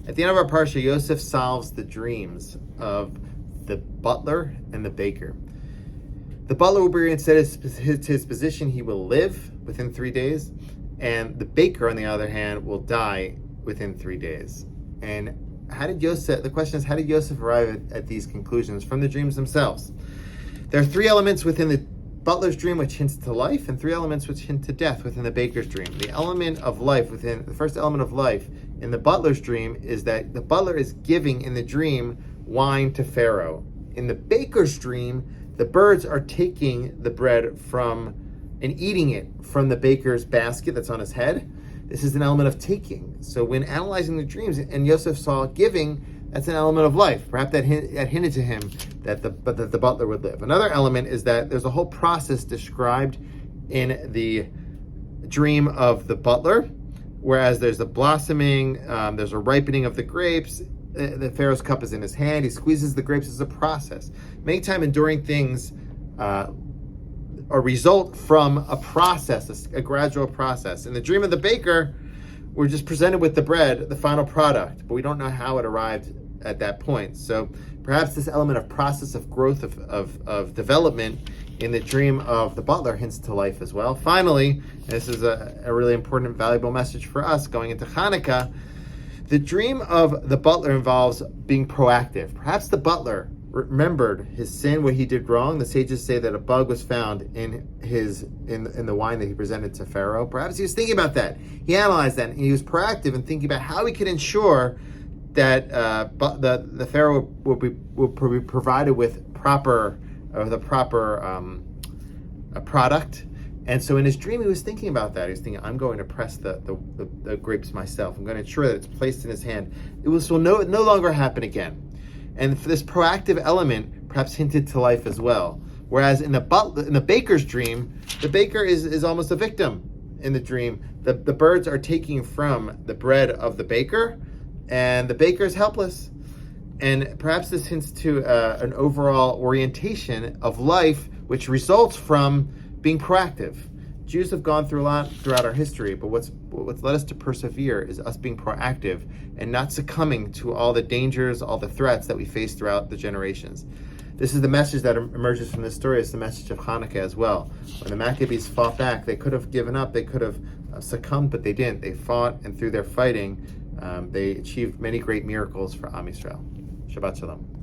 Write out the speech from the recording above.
At the end of our Parsha, Yosef solves the dreams of the butler and the baker. The butler will be reinstated to his position. He will live within 3 days. And the baker, on the other hand, will die within 3 days. And the question is, how did Yosef arrive at these conclusions from the dreams themselves? There are 3 elements within the butler's dream which hints to life, and 3 elements which hint to death within the baker's dream. The first element of life in the butler's dream is that the butler is giving in the dream wine to Pharaoh. In the baker's dream, the birds are taking the bread and eating it from the baker's basket that's on his head. This is an element of taking. So when analyzing the dreams, and Yosef saw giving, that's an element of life. Perhaps that hinted to him that the butler would live. Another element is that there's a whole process described in the dream of the butler, whereas there's a blossoming, there's a ripening of the grapes. The Pharaoh's cup is in his hand. He squeezes the grapes as a process. Many times enduring things a result from a process, a gradual process. In the dream of the baker, we're just presented with the bread, the final product, but we don't know how it arrived at that point. So perhaps this element of process of growth, of development in the dream of the butler hints to life as well. Finally, this is a really important and valuable message for us going into Chanukah. The dream of the butler involves being proactive. Perhaps the butler remembered his sin, what he did wrong. The sages say that a bug was found in the wine that he presented to Pharaoh. Perhaps he was thinking about that. He analyzed that, and he was proactive in thinking about how he could ensure that the Pharaoh will be provided with the proper product. And so in his dream, he was thinking about that. He was thinking, I'm going to press the grapes myself. I'm going to ensure that it's placed in his hand. It will no longer happen again. And for this proactive element, perhaps hinted to life as well. Whereas in the baker's dream, the baker is almost a victim in the dream. The birds are taking from the bread of the baker, and the baker is helpless. And perhaps this hints to an overall orientation of life, which results from being proactive. Jews have gone through a lot throughout our history, but what's led us to persevere is us being proactive and not succumbing to all the dangers, all the threats that we face throughout the generations. This is the message that emerges from this story. It's the message of Chanukah as well. When the Maccabees fought back, they could have given up, they could have succumbed, but they didn't. They fought, and through their fighting, they achieved many great miracles for Am Yisrael. Shabbat Shalom.